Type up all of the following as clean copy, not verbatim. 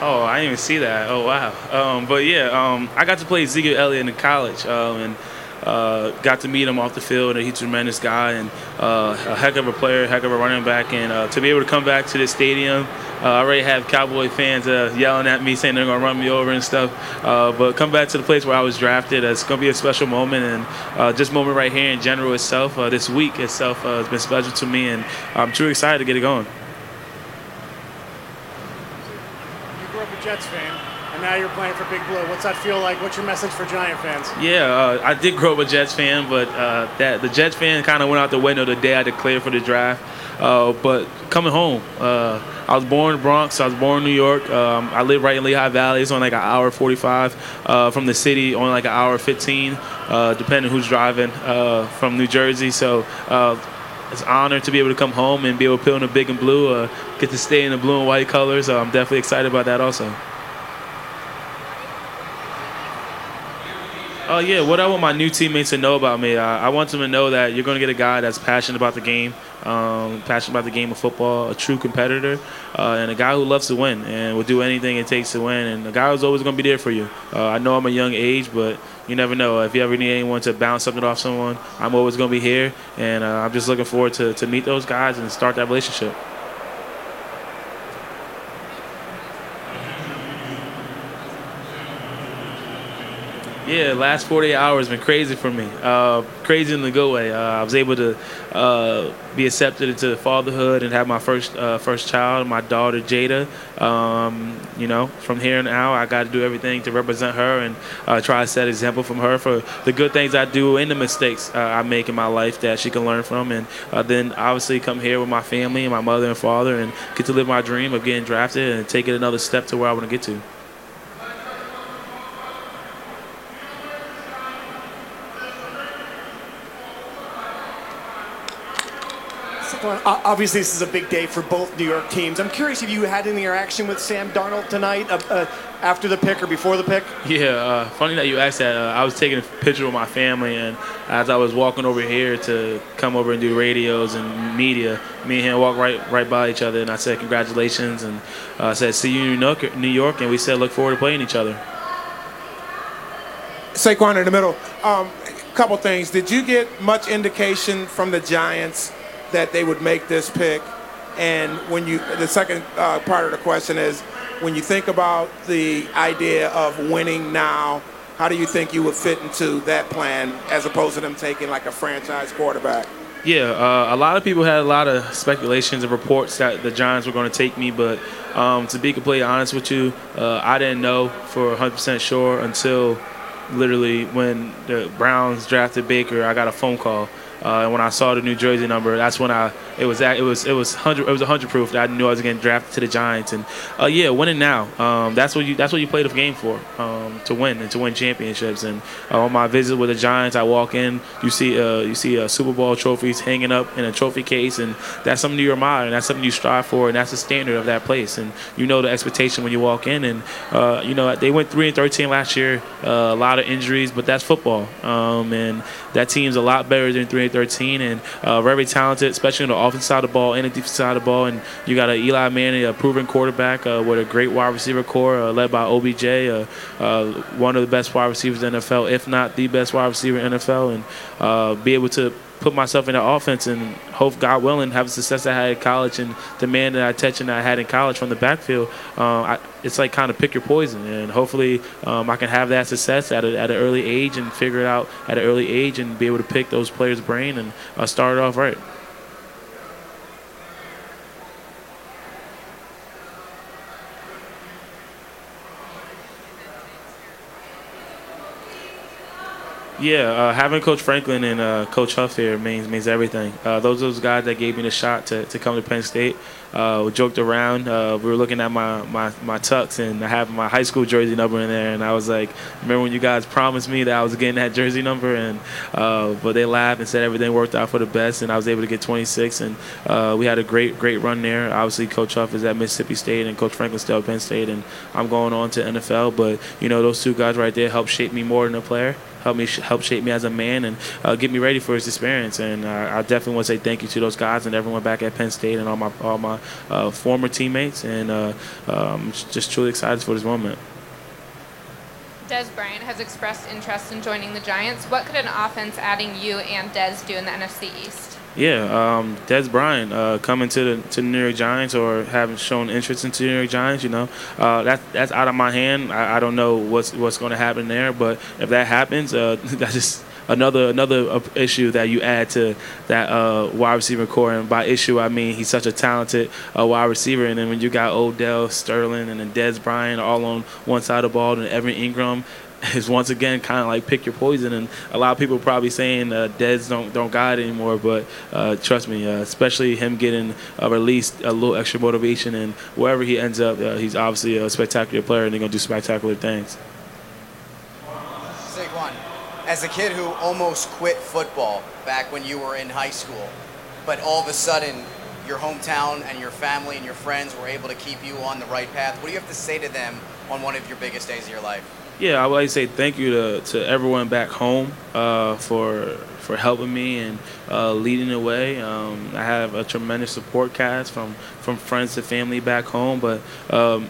Oh, I didn't even see that. Oh, wow. But yeah, I got to play Ezekiel Elliott in college, and got to meet him off the field. And he's a tremendous guy and a heck of a player, heck of a running back. And to be able to come back to this stadium, I already have Cowboy fans yelling at me, saying they're going to run me over and stuff. But come back to the place where I was drafted, it's going to be a special moment. And just moment right here in general itself, this week itself has been special to me. And I'm truly excited to get it going. Grew up a Jets fan, and now you're playing for Big Blue. What's that feel like? What's your message for Giant fans? Yeah, I did grow up a Jets fan, but that the Jets fan kind of went out the window the day I declared for the draft. But coming home, I was born in the Bronx. I was born in New York. I live right in Lehigh Valley. It's only like an hour 45 from the city, only like an hour 15, depending who's driving from New Jersey. So it's an honor to be able to come home and be able to play in the big and blue, get to stay in the blue and white colors. I'm definitely excited about that also. Oh, yeah, what I want my new teammates to know about me, I want them to know that you're going to get a guy that's passionate about the game, of football, a true competitor, and a guy who loves to win and will do anything it takes to win, and a guy who's always going to be there for you. I know I'm a young age, but you never know. If you ever need anyone to bounce something off someone, I'm always going to be here, and I'm just looking forward to meet those guys and start that relationship. Yeah, last 48 hours been crazy for me. Crazy in the good way. I was able to be accepted into fatherhood and have my first child, my daughter Jada. From here on out, I got to do everything to represent her and try to set an example from her for the good things I do and the mistakes I make in my life that she can learn from. And then obviously come here with my family and my mother and father and get to live my dream of getting drafted and take it another step to where I want to get to. Obviously, this is a big day for both New York teams. I'm curious if you had any interaction with Sam Darnold tonight after the pick or before the pick? Yeah, funny that you asked that. I was taking a picture with my family, and as I was walking over here to come over and do radios and media, me and him walked right by each other, and I said congratulations, and I said see you in New York, and we said look forward to playing each other. Saquon in the middle. Couple things. Did you get much indication from the Giants that they would make this pick? And the second part of the question is, when you think about the idea of winning now, how do you think you would fit into that plan as opposed to them taking like a franchise quarterback? Yeah, a lot of people had a lot of speculations and reports that the Giants were going to take me, but to be completely honest with you, I didn't know for 100% sure until literally when the Browns drafted Baker. I got a phone call. And when I saw the New Jersey number, that's when it was 100 proof that I knew I was getting drafted to the Giants. And winning now, that's what you play the game for, to win and to win championships. And on my visit with the Giants, I walk in, you see Super Bowl trophies hanging up in a trophy case, and that's something you admire, and that's something you strive for, and that's the standard of that place. And you know the expectation when you walk in. And they went 3-13 last year, a lot of injuries, but that's football. And that team's a lot better than 3-13, and very talented, especially on the offensive side of the ball and the defensive side of the ball. And you got an Eli Manning, a proven quarterback with a great wide receiver core led by OBJ, one of the best wide receivers in the NFL, if not the best wide receiver in the NFL, and be able to put myself in the offense and hope, God willing, have the success I had in college and demand that attention that I had in college from the backfield. It's like kind of pick your poison, and hopefully I can have that success at an early age and figure it out at an early age and be able to pick those players' brain and start it off right. Yeah, having Coach Franklin and Coach Huff here means everything. Those are those guys that gave me the shot to come to Penn State. We joked around. We were looking at my tux, and I have my high school jersey number in there. And I was like, remember when you guys promised me that I was getting that jersey number? And but they laughed and said everything worked out for the best, and I was able to get 26. And we had a great run there. Obviously, Coach Huff is at Mississippi State, and Coach Franklin still at Penn State, and I'm going on to NFL. But those two guys right there helped shape me more than a player. help shape me as a man, and get me ready for his experience. And I definitely want to say thank you to those guys and everyone back at Penn State and all my former teammates. And I'm just truly excited for this moment. Dez Bryant has expressed interest in joining the Giants. What could an offense adding you and Dez do in the NFC East? Yeah, Dez Bryant coming to the New York Giants, or having shown interest into the New York Giants, that's out of my hand. I don't know what's going to happen there, but if that happens, that's just another issue that you add to that wide receiver core. And by issue, I mean he's such a talented wide receiver. And then when you got Odell, Sterling, and then Dez Bryant all on one side of the ball, and Evan Ingram is once again kind of like pick your poison. And a lot of people probably saying Dez don't got it anymore, but trust me, especially him getting released, a little extra motivation, and wherever he ends up, he's obviously a spectacular player, and they're going to do spectacular things. Saquon, as a kid who almost quit football back when you were in high school, but all of a sudden your hometown and your family and your friends were able to keep you on the right path, what do you have to say to them on one of your biggest days of your life? Yeah, I would like to say thank you to everyone back home for helping me and leading the way. I have a tremendous support cast from friends to family back home, but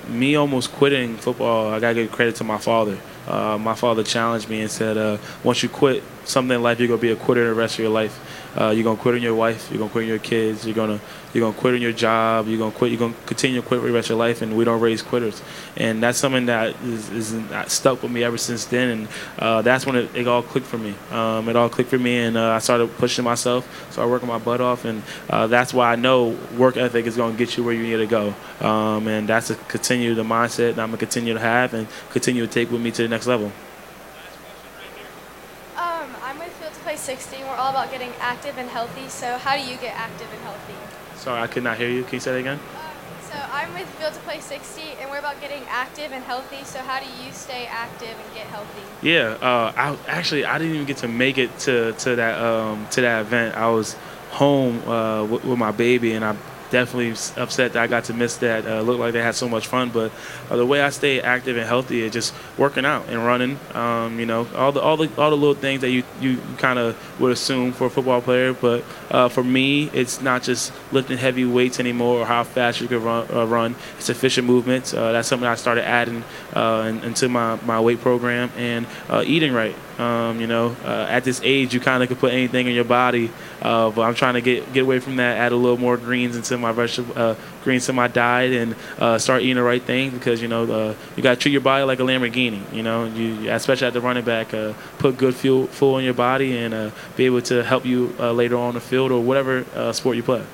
me almost quitting football, I got to give credit to my father. My father challenged me and said, once you quit something in life, you're going to be a quitter the rest of your life. You're going to quit on your wife. You're going to quit on your kids. You're going to quit on your job. You're going to continue to quit for the rest of your life, and we don't raise quitters. And that's something that is stuck with me ever since then. And that's when it all clicked for me. It all clicked for me, and I started pushing myself, started working my butt off. And that's why I know work ethic is going to get you where you need to go. And that's to continue the mindset that I'm going to continue to have and continue to take with me to the next level. I'm with Field to Play 60. We're all about getting active and healthy. So how do you get active and healthy? Sorry, I could not hear you. Can you say that again? So I'm with Field to Play 60, and we're about getting active and healthy. So how do you stay active and get healthy? Yeah, I didn't even get to make it to that event. I was home with my baby, and I'm definitely upset that I got to miss that. Looked like they had so much fun, but the way I stay active and healthy is just working out and running. All the little things that you kind of would assume for a football player. But for me, it's not just lifting heavy weights anymore or how fast you can run. It's efficient movements. That's something I started adding into my weight program, and eating right. At this age, you kind of can put anything in your body, but I'm trying to get away from that, add a little more greens into my greens to my diet, and start eating the right thing, because you got to treat your body like a Lamborghini. You especially at the running back, put good fuel in your body, and be able to help you later on the field or whatever sport you play.